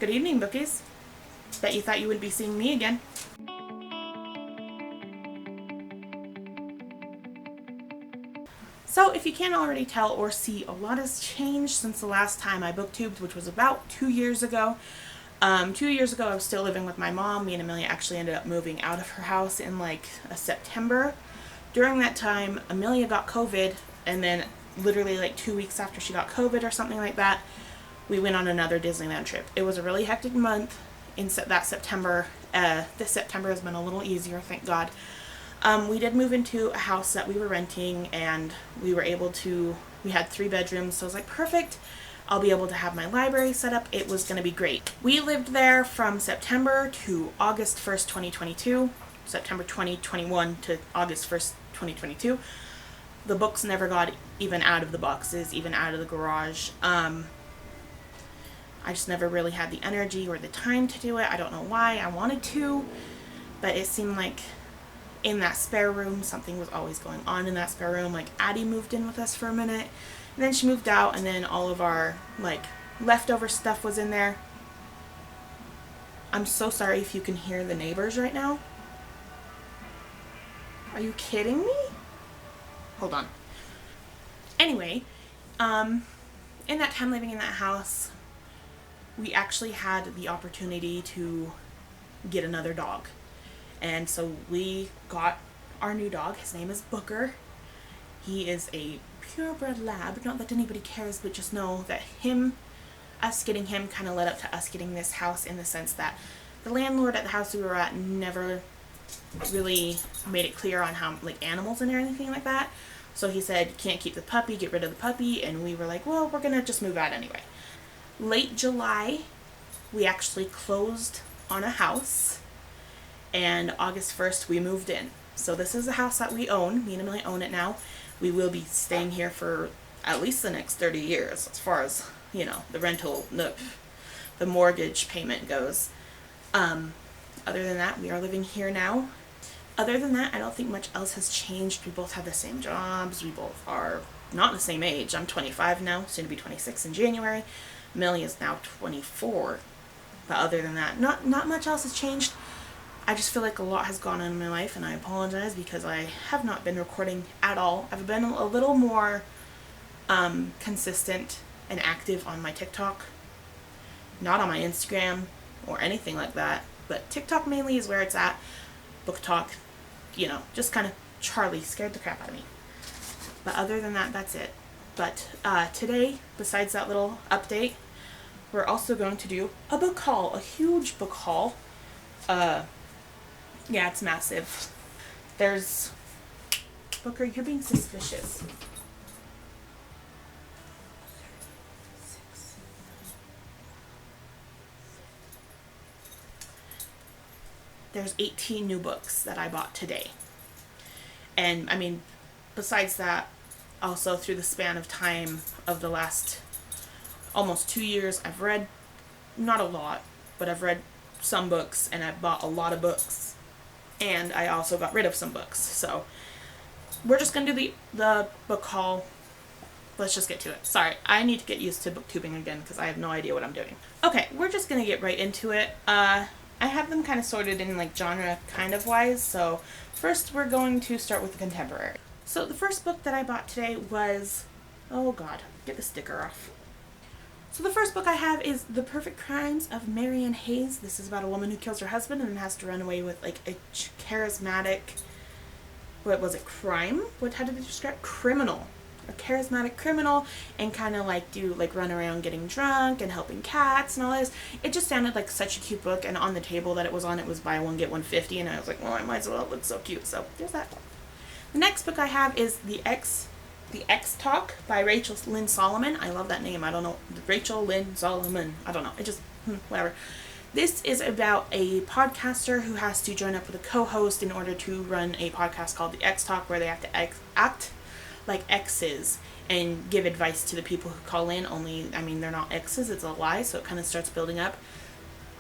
Good evening, Bookies. Bet you thought you would be seeing me again. So if you can't already tell or see, a lot has changed since the last time I booktubed, which was about 2 years ago. 2 years ago I was still living with my mom. Me and Emilia actually ended up moving out of her house in like September. During that time, Emilia got COVID, and then literally like 2 weeks after she got COVID or something like that, we went on another Disneyland trip. It was a really hectic month in that September. This September has been a little easier, thank God. We did move into a house that we were renting, and we were able to, we had 3 bedrooms, so I was like, perfect. I'll be able to have my library set up. It was going to be great. We lived there from September to August 1st, 2022. September 2021 to August 1st, 2022. The books never got even out of the boxes, even out of the garage. I just never really had the energy or the time to do it. I don't know why. I wanted to, but it seemed like in that spare room, something was always going on in that spare room. Like, Addie moved in with us for a minute, and then she moved out, and then all of our like leftover stuff was in there. I'm so sorry if you can hear the neighbors right now. Are you kidding me? Hold on. Anyway, in that time living in that house, we actually had the opportunity to get another dog. And so we got our new dog. His name is Booker. He is a purebred lab. Not that anybody cares, but just know that us getting him kind of led up to us getting this house, in the sense that the landlord at the house we were at never really made it clear on how, like, animals and anything like that. So he said, can't keep the puppy, get rid of the puppy. And we were like, well, we're gonna just move out anyway. Late July, we actually closed on a house, and August 1st we moved in. So this is a house that we own. Me and Emily own it now. We will be staying here for at least the next 30 years, as far as, you know, the rental, the mortgage payment goes. Other than that, we are living here now. Other than that, I don't think much else has changed. We both have the same jobs. We both are not the same age. I'm 25 now, soon to be 26 in January. Millie is now 24. But other than that, not much else has changed. I just feel like a lot has gone on in my life, and I apologize because I have not been recording at all. I've been a little more consistent and active on my TikTok. Not on my Instagram or anything like that, but TikTok mainly is where it's at. Book talk, you know, just kind of Charlie scared the crap out of me. But other than that, that's it. But today, besides that little update, we're also going to do a book haul, a huge book haul. Yeah, it's massive. There's... Booker, you're being suspicious. There's 18 new books that I bought today. And, I mean, besides that, also through the span of time of the last almost 2 years, I've read, not a lot, but I've read some books, and I've bought a lot of books. And I also got rid of some books. So we're just going to do the book haul. Let's just get to it. Sorry, I need to get used to booktubing again because I have no idea what I'm doing. Okay, we're just going to get right into it. I have them kind of sorted in like genre kind of wise. So first we're going to start with the contemporary. So the first book that I bought today was, oh God, get the sticker off. So the first book I have is The Perfect Crimes of Marianne Hayes. This is about a woman who kills her husband and has to run away with like a charismatic, what was it, crime? How did they describe? Criminal. A charismatic criminal, and kind of like run around getting drunk and helping cats and all this. It just sounded like such a cute book, and on the table that it was on, it was buy one get one 50, and I was like, well, I might as well, it looks so cute. So there's that. The next book I have is The X Talk by Rachel Lynn Solomon. I love that name. I don't know. Rachel Lynn Solomon. I don't know. It just, whatever. This is about a podcaster who has to join up with a co-host in order to run a podcast called The X Talk, where they have to act like exes and give advice to the people who call in. Only, I mean, they're not exes. It's a lie. So it kind of starts building up.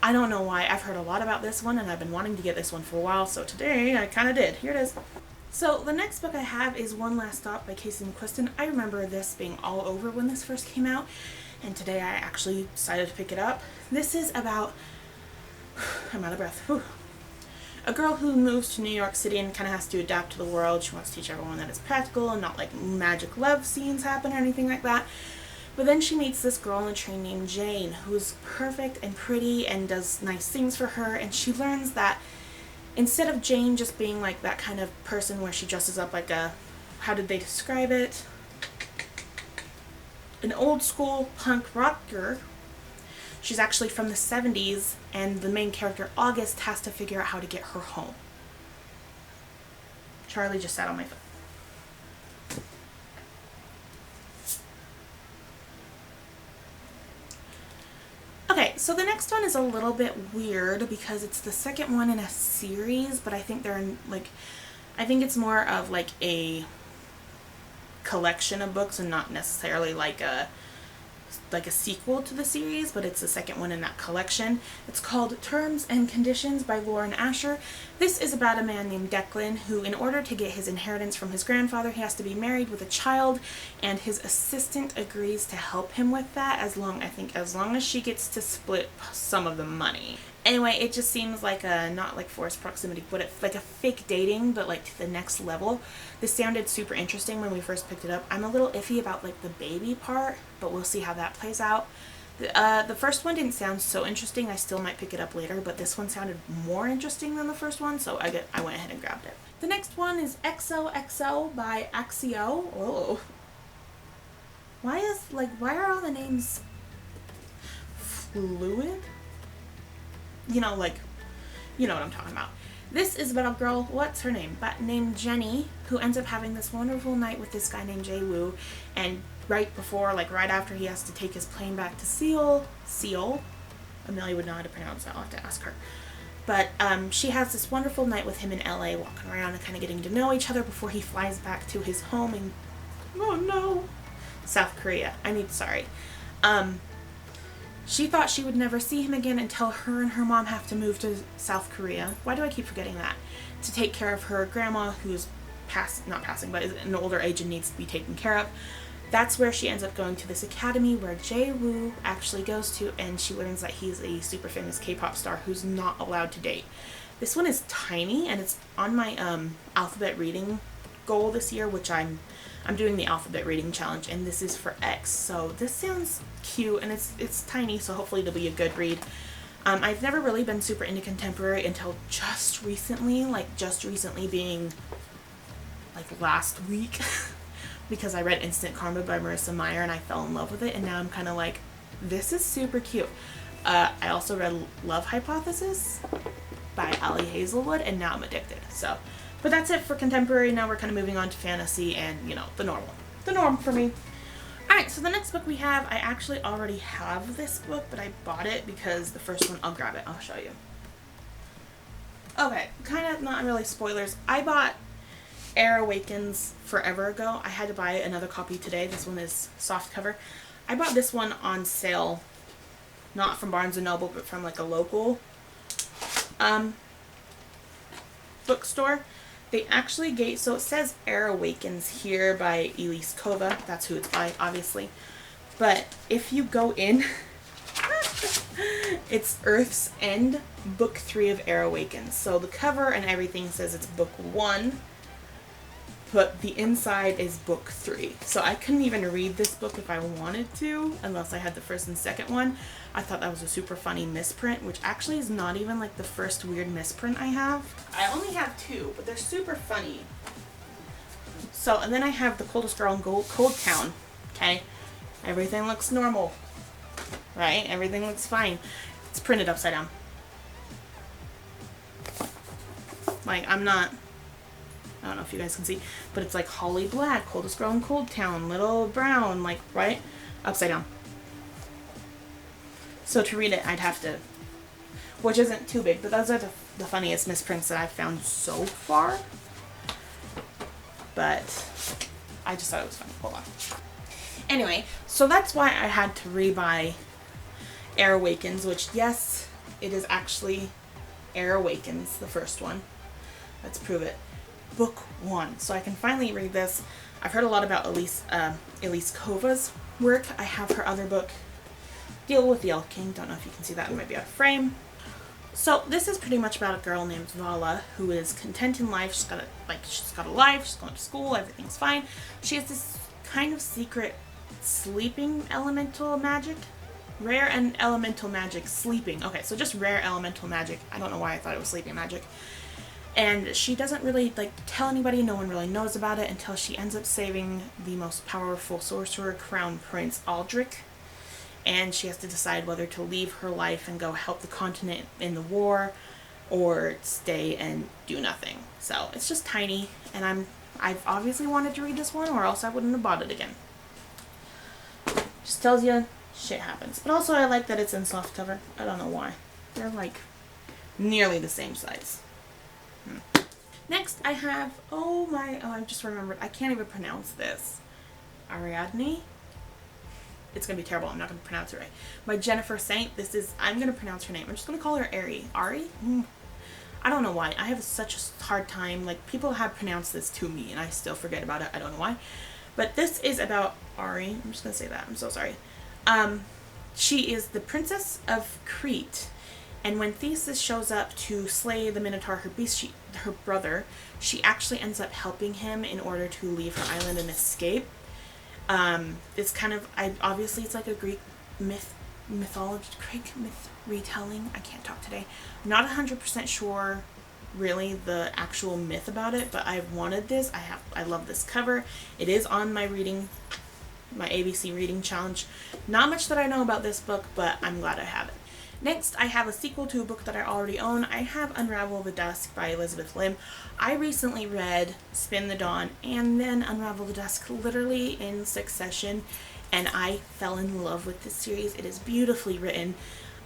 I don't know why. I've heard a lot about this one, and I've been wanting to get this one for a while. So today I kind of did. Here it is. So the next book I have is One Last Stop by Casey McQuiston. I remember this being all over when this first came out. and today I actually decided to pick it up. This is about, I'm out of breath, whew. A girl who moves to New York City and kind of has to adapt to the world. She wants to teach everyone that it's practical and not like magic love scenes happen or anything like that. But then she meets this girl on the train named Jane, who's perfect and pretty and does nice things for her, and she learns that instead of Jane just being like that kind of person where she dresses up like a, how did they describe it? An old school punk rocker. She's actually from the 70s, and the main character, August, has to figure out how to get her home. Charlie just sat on my foot. Okay, so the next one is a little bit weird because it's the second one in a series, but I think they're in, like, I think it's more of like a collection of books and not necessarily like a sequel to the series, but it's the second one in that collection. It's called Terms and Conditions by Lauren Asher. This is about a man named Declan who, in order to get his inheritance from his grandfather, he has to be married with a child, and his assistant agrees to help him with that as long as she gets to split some of the money. Anyway, it just seems like a, not like forced proximity, but it's like a fake dating, but like to the next level. This sounded super interesting when we first picked it up. I'm a little iffy about like the baby part, but we'll see how that plays out. The first one didn't sound so interesting. I still might pick it up later, but this one sounded more interesting than the first one, so I went ahead and grabbed it. The next one is XOXO by Axio. Oh. Why are all the names fluid? You know what I'm talking about. This is about a girl, what's her name? Named Jenny, who ends up having this wonderful night with this guy named Jay Woo, and right after he has to take his plane back to Seoul, Emilia would know how to pronounce that, I'll have to ask her. But she has this wonderful night with him in LA, walking around and kind of getting to know each other before he flies back to his home in, South Korea. She thought she would never see him again until her and her mom have to move to South Korea. Why do I keep forgetting that? To take care of her grandma, who's not passing, but is an older age and needs to be taken care of. That's where she ends up going to this academy where Jay Woo actually goes to, and she learns that he's a super famous K-pop star who's not allowed to date. This one is tiny, and it's on my alphabet reading goal this year, which I'm doing the alphabet reading challenge, and this is for X. So this sounds cute, and it's tiny, so hopefully it'll be a good read. I've never really been super into contemporary until just recently being like last week because I read Instant Karma by Marissa Meyer and I fell in love with it, and now I'm kind of like, this is super cute. I also read Love Hypothesis by Ali Hazelwood, and now I'm addicted. So, but that's it for contemporary. Now we're kind of moving on to fantasy and, the norm for me. Alright, so the next book we have, I actually already have this book, but I bought it because the first one, I'll grab it, I'll show you. Okay, kind of not really spoilers. I bought Air Awakens forever ago. I had to buy another copy today. This one is soft cover. I bought this one on sale, not from Barnes & Noble, but from like a local bookstore. They actually so it says Air Awakens here by Elise Kova. That's who it's by, obviously. But if you go in, it's Earth's End, book 3 of Air Awakens. So the cover and everything says it's book 1, but the inside is book 3. So I couldn't even read this book if I wanted to, unless I had the first and second one. I thought that was a super funny misprint, which actually is not even like the first weird misprint I have. I only have 2, but they're super funny. So, and then I have The Coldest Girl in Cold Town. Okay, everything looks normal, right? Everything looks fine. It's printed upside down. Like, I don't know if you guys can see, but it's like Holly Black, Coldest Girl in Cold Town, Little Brown, like, right? Upside down. So to read it, I'd have to, which isn't too big, but those are the funniest misprints that I've found so far. But I just thought it was funny. Hold on. Anyway, so that's why I had to rebuy Air Awakens, which, yes, it is actually Air Awakens, the first one. Let's prove it. Book 1. So I can finally read this. I've heard a lot about Elise Kova's work. I have her other book, Deal with the Elf King. Don't know if you can see that. It might be out of frame. So this is pretty much about a girl named Vala who is content in life. She's got a life. She's going to school. Everything's fine. She has this kind of secret sleeping elemental magic. Rare and elemental magic sleeping. Okay, so just rare elemental magic. I don't know why I thought it was sleeping magic. And she doesn't really tell anybody. No one really knows about it until she ends up saving the most powerful sorcerer, Crown Prince Aldrich. And she has to decide whether to leave her life and go help the continent in the war or stay and do nothing. So it's just tiny, and I've obviously wanted to read this one or else I wouldn't have bought it again. Just tells you shit happens. But also I like that it's in softcover. I don't know why. They're nearly the same size. Next I have, I just remembered. I can't even pronounce this. Ariadne? It's going to be terrible. I'm not going to pronounce it right. By Jennifer Saint. I'm going to pronounce her name. I'm just going to call her Ari. Ari? I don't know why. I have such a hard time. People have pronounced this to me and I still forget about it. I don't know why. But this is about Ari. I'm just going to say that. I'm so sorry. She is the princess of Crete. And when Theseus shows up to slay the Minotaur, her brother, she actually ends up helping him in order to leave her island and escape. It's kind of, obviously it's like a Greek myth retelling. I can't talk today. I'm not 100% sure really the actual myth about it, but I've wanted this. I love this cover. It is on my ABC reading challenge. Not much that I know about this book, but I'm glad I have it. Next, I have a sequel to a book that I already own. I have Unravel the Dusk by Elizabeth Lim. I recently read Spin the Dawn and then Unravel the Dusk literally in succession, and I fell in love with this series. It is beautifully written.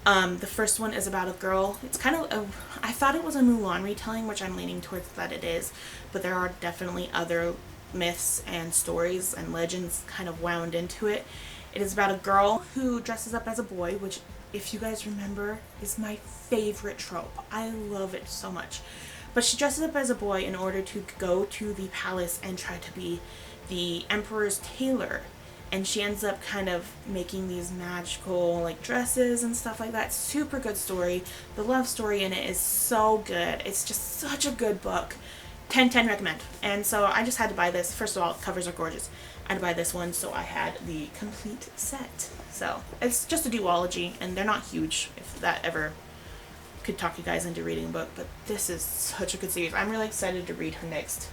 The first one is about a girl. It's kind of I thought it was a Mulan retelling, which I'm leaning towards that it is, but there are definitely other myths and stories and legends kind of wound into it. It is about a girl who dresses up as a boy, which, if you guys remember, is my favorite trope. I love it so much. But she dresses up as a boy in order to go to the palace and try to be the emperor's tailor. And she ends up kind of making these magical dresses and stuff like that. Super good story. The love story in it is so good. It's just such a good book. 10/10 recommend. And so I just had to buy this. First of all, covers are gorgeous. I had to buy this one, so I had the complete set. So it's just a duology, and they're not huge, if that ever could talk you guys into reading a book, but this is such a good series. I'm really excited to read her next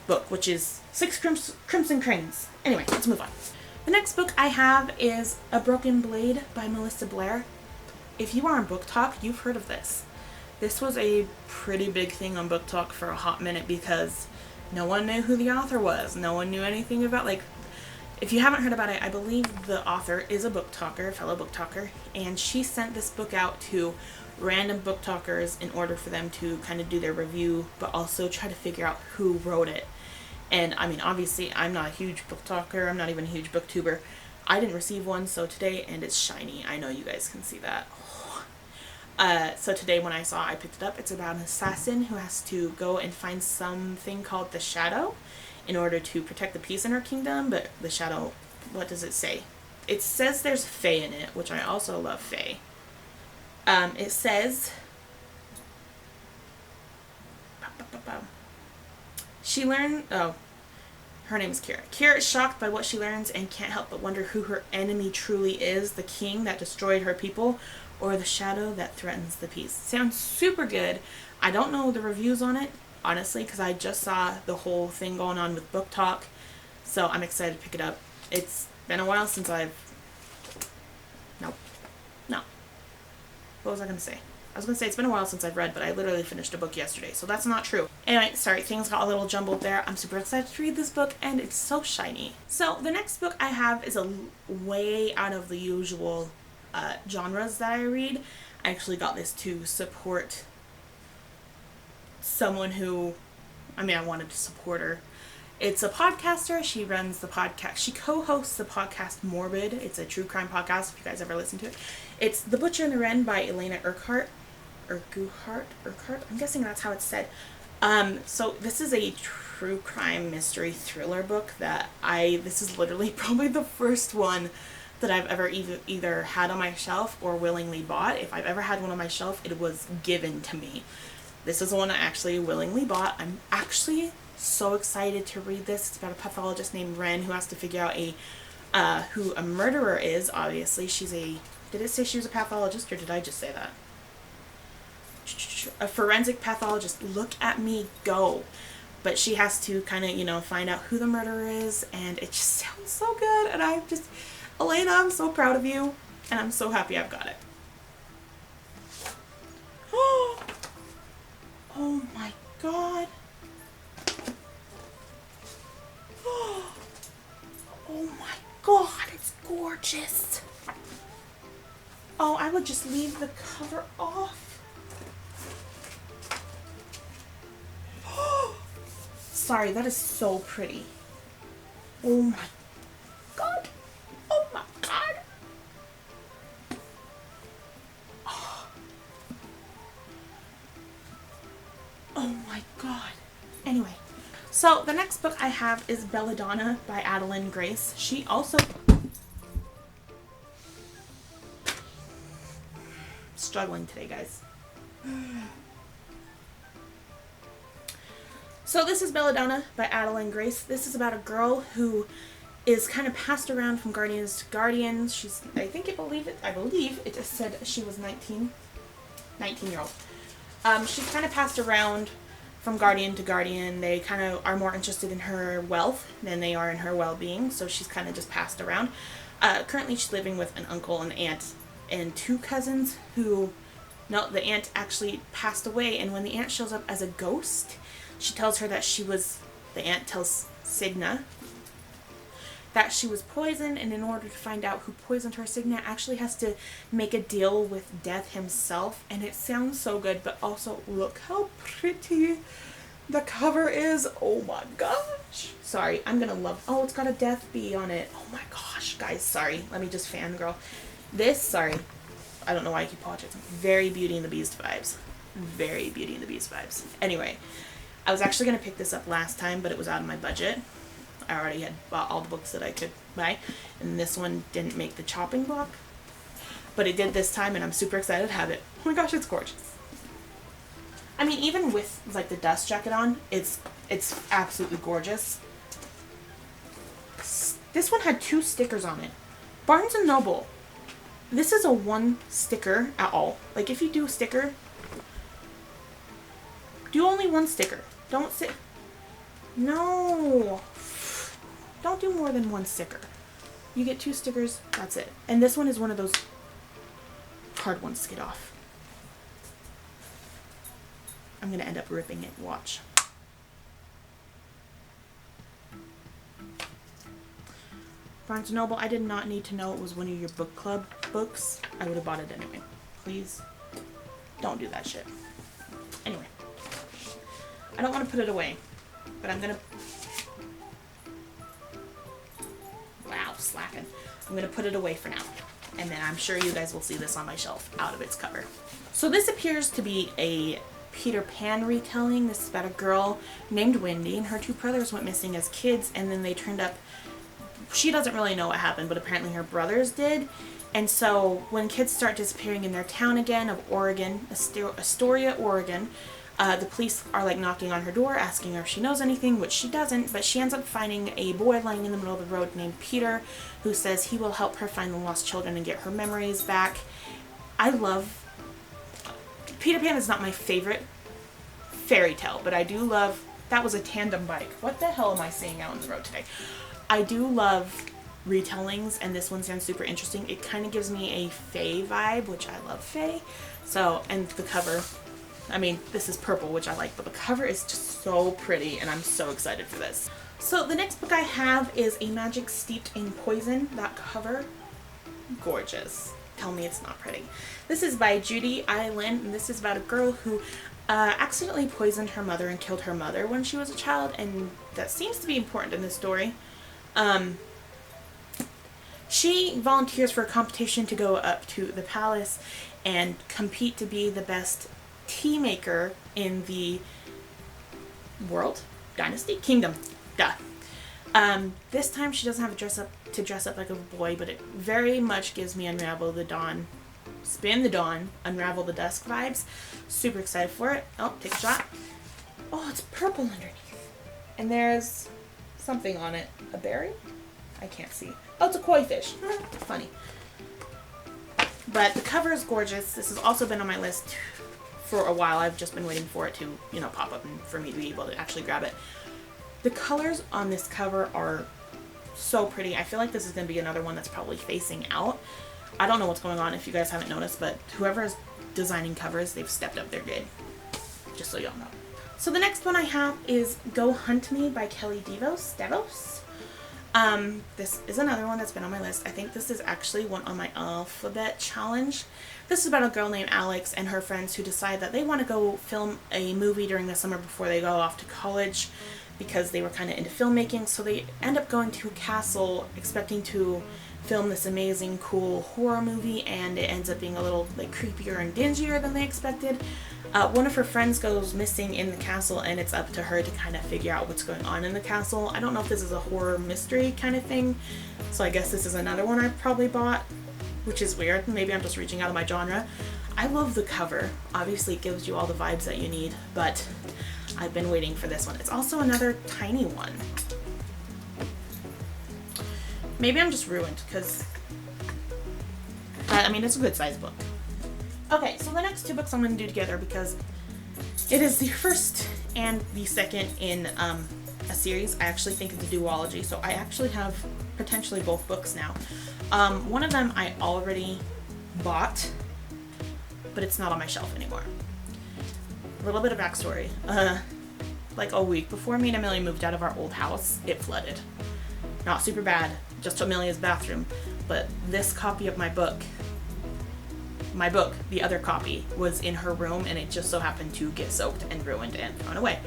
book, which is Six Crimson Cranes. Anyway, let's move on. The next book I have is A Broken Blade by Melissa Blair. If you are on Book Talk, you've heard of this. This was a pretty big thing on Book Talk for a hot minute because no one knew who the author was. No one knew anything about, if you haven't heard about it, I believe the author is a book talker, a fellow book talker, and she sent this book out to random book talkers in order for them to kind of do their review, but also try to figure out who wrote it. And I mean, obviously, I'm not a huge book talker. I'm not even a huge booktuber. I didn't receive one, so today, and it's shiny. I know you guys can see that. So today when I picked it up. It's about an assassin who has to go and find something called the Shadow in order to protect the peace in her kingdom. But the Shadow, what does it say? It says there's Fae in it, which I also love Fae. It says, she learned, her name is Kira. Kira is shocked by what she learns and can't help but wonder who her enemy truly is, the king that destroyed her people, or the shadow that threatens the peace. Sounds super good. I don't know the reviews on it, honestly, because I just saw the whole thing going on with Book Talk, so I'm excited to pick it up. It's been a while since No. What was I going to say? I was going to say it's been a while since I've read, but I literally finished a book yesterday, so that's not true. Anyway, sorry, things got a little jumbled there. I'm super excited to read this book, and it's so shiny. So the next book I have is a way out of the usual genres that I read. I actually got this to support someone who, I wanted to support her. It's a podcaster. She runs the podcast. She co-hosts the podcast Morbid. It's a true crime podcast, if you guys ever listen to it. It's The Butcher and the Wren by Elena Urquhart. I'm guessing that's how it's said. So this is a true crime mystery thriller book that this is literally probably the first one that I've ever either had on my shelf or willingly bought. If I've ever had one on my shelf, it was given to me. This is the one I actually willingly bought. I'm actually so excited to read this. It's about a pathologist named Ren who has to figure out who a murderer is. Obviously, did it say she was a pathologist, or did I just say that? A forensic pathologist. Look at me go. But she has to kind of, find out who the murderer is, and it just sounds so good. And Elena, I'm so proud of you, and I'm so happy I've got it. Oh my god. Oh my god, it's gorgeous. Oh, I would just leave the cover off. Sorry, that is so pretty. Oh my god. Oh my god. Oh my god. Anyway, so the next book I have is Belladonna by Adeline Grace. She also... Struggling today, guys. So this is Belladonna by Adeline Grace. This is about a girl who is kind of passed around from guardians to guardians. She's, I believe it just said she was 19-year-old. She's kind of passed around from guardian to guardian. They kind of are more interested in her wealth than they are in her well-being, so she's kind of just passed around. Currently she's living with an uncle and aunt and 2 cousins who, no, the aunt actually passed away, and when the aunt shows up as a ghost, she tells her that the aunt tells Signa that she was poisoned, and in order to find out who poisoned her, Signa actually has to make a deal with Death himself, and it sounds so good, but also look how pretty the cover is. Oh my gosh. Sorry, I'm gonna love, oh, it's got a death bee on it. Oh my gosh, guys, sorry. Let me just fangirl. Sorry, I don't know why I keep watching. Very Beauty and the Beast vibes. Very Beauty and the Beast vibes. Anyway, I was actually going to pick this up last time, but it was out of my budget. I already had bought all the books that I could buy, and this one didn't make the chopping block. But it did this time, and I'm super excited to have it. Oh my gosh, it's gorgeous. I mean, even with, like, the dust jacket on, it's absolutely gorgeous. This one had 2 stickers on it. Barnes & Noble. This is a 1 sticker at all. Like, if you do a sticker, do only 1 sticker. Don't sit. No. Don't do more than 1 sticker. You get 2 stickers, that's it. And this one is one of those hard ones to get off. I'm going to end up ripping it. Watch. Barnes & Noble, I did not need to know it was one of your book club books. I would have bought it anyway. Please don't do that shit. Anyway. I don't want to put it away, but I'm going to... Wow, slacking. I'm going to put it away for now. And then I'm sure you guys will see this on my shelf out of its cover. So this appears to be a Peter Pan retelling. This is about a girl named Wendy, and her 2 brothers went missing as kids, and then they turned up... She doesn't really know what happened, but apparently her brothers did. And so when kids start disappearing in their town again of Oregon, Astoria, Oregon, the police are like knocking on her door asking her if she knows anything, which she doesn't, but she ends up finding a boy lying in the middle of the road named Peter, who says he will help her find the lost children and get her memories back. I love... Peter Pan is not my favorite fairy tale, but I do love... That was a tandem bike. What the hell am I seeing out on the road today? I do love retellings, and this one sounds super interesting. It kind of gives me a fae vibe, which I love fae. So, and the cover... I mean, this is purple, which I like, but the cover is just so pretty, and I'm so excited for this. So the next book I have is A Magic Steeped in Poison. That cover, gorgeous. Tell me it's not pretty. This is by Judy Island, and this is about a girl who accidentally poisoned her mother and killed her mother when she was a child, and that seems to be important in this story. She volunteers for a competition to go up to the palace and compete to be the best tea maker in the world, dynasty, kingdom, duh. This time she doesn't have to dress up like a boy, but it very much gives me Unravel the Dawn, Spin the Dawn, Unravel the Dusk vibes. Super excited for it. Oh, take a shot. Oh, it's purple underneath. And there's something on it. A berry? I can't see. Oh, it's a koi fish. Funny. But the cover is gorgeous. This has also been on my list for a while. I've just been waiting for it to, pop up and for me to be able to actually grab it. The colors on this cover are so pretty. I feel like this is going to be another one that's probably facing out. I don't know what's going on if you guys haven't noticed, but whoever is designing covers, they've stepped up their game. Just so y'all know. So the next one I have is Go Hunt Me by Kelly DeVos. This is another one that's been on my list. I think this is actually one on my alphabet challenge. This is about a girl named Alex and her friends who decide that they want to go film a movie during the summer before they go off to college, because they were kind of into filmmaking. So they end up going to a castle expecting to film this amazing, cool horror movie, and it ends up being a little creepier and dingier than they expected. One of her friends goes missing in the castle, and it's up to her to kind of figure out what's going on in the castle. I don't know if this is a horror mystery kind of thing, so I guess this is another one I probably bought, which is weird. Maybe I'm just reaching out of my genre. I love the cover. Obviously it gives you all the vibes that you need, but I've been waiting for this one. It's also another tiny one. Maybe I'm just ruined, because, it's a good size book. Okay, so the next two books I'm going to do together, because it is the first and the second in a series. I actually think it's a duology, so I actually have potentially both books now. One of them I already bought, but it's not on my shelf anymore. A little bit of backstory. Like a week before me and Emilia moved out of our old house, it flooded. Not super bad, just Emilia's bathroom, but this copy of my book, the other copy, was in her room, and it just so happened to get soaked and ruined and thrown away.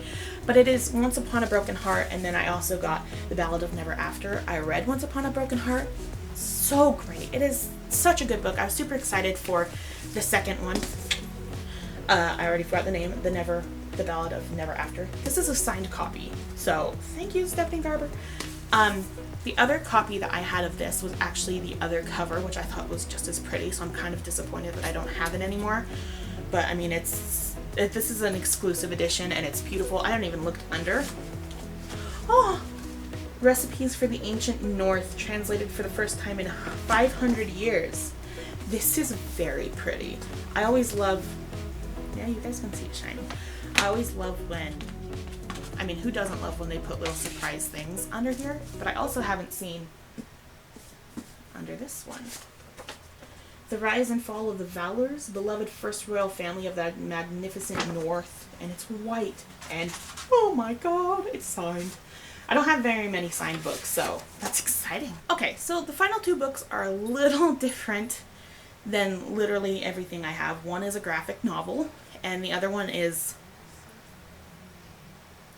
But it is Once Upon a Broken Heart, and then I also got The Ballad of Never After. I read Once Upon a Broken Heart. So great. It is such a good book. I was super excited for the second one. I already forgot the name. The Ballad of Never After. This is a signed copy, so thank you, Stephanie Garber. The other copy that I had of this was actually the other cover, which I thought was just as pretty, so I'm kind of disappointed that I don't have it anymore. But this is an exclusive edition, and it's beautiful. I don't even look under. Oh! Recipes for the Ancient North, translated for the first time in 500 years. This is very pretty. I always love... Yeah, you guys can see it shining. I always love when... who doesn't love when they put little surprise things under here? But I also haven't seen under this one. The Rise and Fall of the Valors, beloved first royal family of the magnificent North. And it's white. And, oh my god, it's signed. I don't have very many signed books, so that's exciting. Okay, so the final two books are a little different than literally everything I have. One is a graphic novel, and the other one is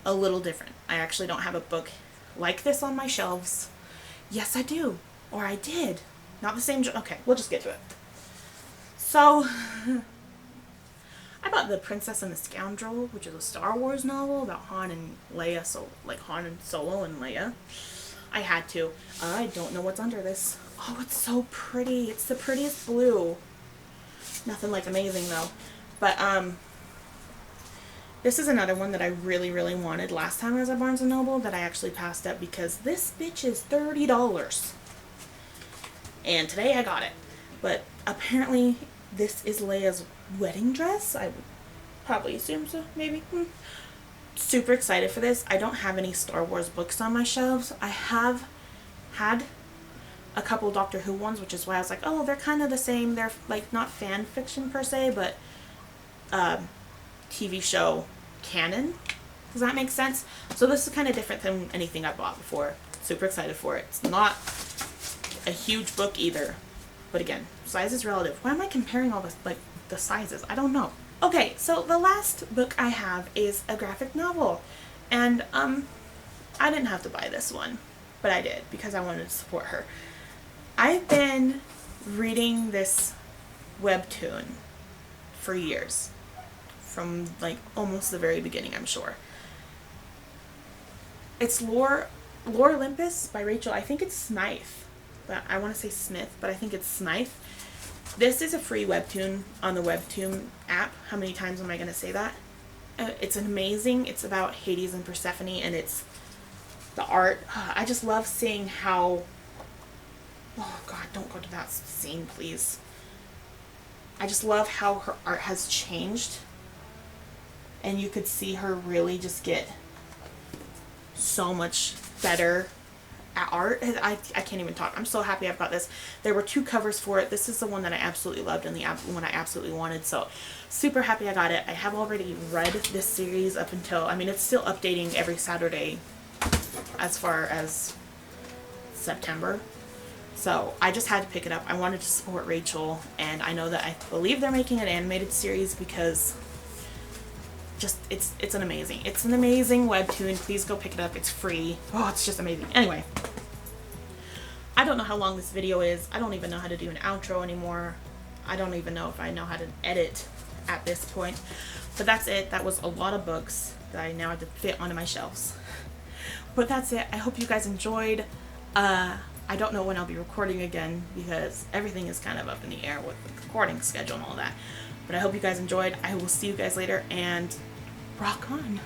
a little different. I actually don't have a book like this on my shelves. Yes, I do. Or I did. Not the same. Okay, we'll just get to it. So, I bought The Princess and the Scoundrel, which is a Star Wars novel about Han and Leia, so like Han and Solo and Leia. I had to. I don't know what's under this. Oh, it's so pretty. It's the prettiest blue. Nothing like amazing though. But this is another one that I really, really wanted last time I was at Barnes & Noble that I actually passed up because this bitch is $30. And today I got it. But apparently this is Leia's wedding dress. I would probably assume so, maybe. Super excited for this. I don't have any Star Wars books on my shelves. I have had a couple Doctor Who ones, which is why I was like, oh, they're kind of the same. They're like not fan fiction per se, but TV show canon. Does that make sense? So this is kind of different than anything I bought before. Super excited for it. It's not a huge book either. But again, size is relative. Why am I comparing all this, the sizes? I don't know. Okay, so the last book I have is a graphic novel. And, I didn't have to buy this one, but I did because I wanted to support her. I've been reading this webtoon for years. From, almost the very beginning, I'm sure. Its lore Lore Olympus by Rachel, I think it's Smythe, but I want to say Smith, but I think it's Smythe. This is a free webtoon on the Webtoon app. How many times am I going to say that? It's amazing. It's about Hades and Persephone, and it's the art. I just love seeing how... Oh, God, don't go to that scene, please. I just love how her art has changed. And you could see her really just get so much better at art. I can't even talk. I'm so happy I've got this. There were 2 covers for it. This is the one that I absolutely loved and the one I absolutely wanted. So super happy I got it. I have already read this series up until, I mean, it's still updating every Saturday as far as September. So I just had to pick it up. I wanted to support Rachel, and I know that I believe they're making an animated series because just it's an amazing webtoon. Please go pick it up. It's free. Oh, it's just amazing. Anyway, I don't know how long this video is. I don't even know how to do an outro anymore. I don't even know if I know how to edit at this point. But that's it. That was a lot of books that I now have to fit onto my shelves. But that's it. I hope you guys enjoyed. I don't know when I'll be recording again because everything is kind of up in the air with the recording schedule and all that. But I hope you guys enjoyed. I will see you guys later, and rock on.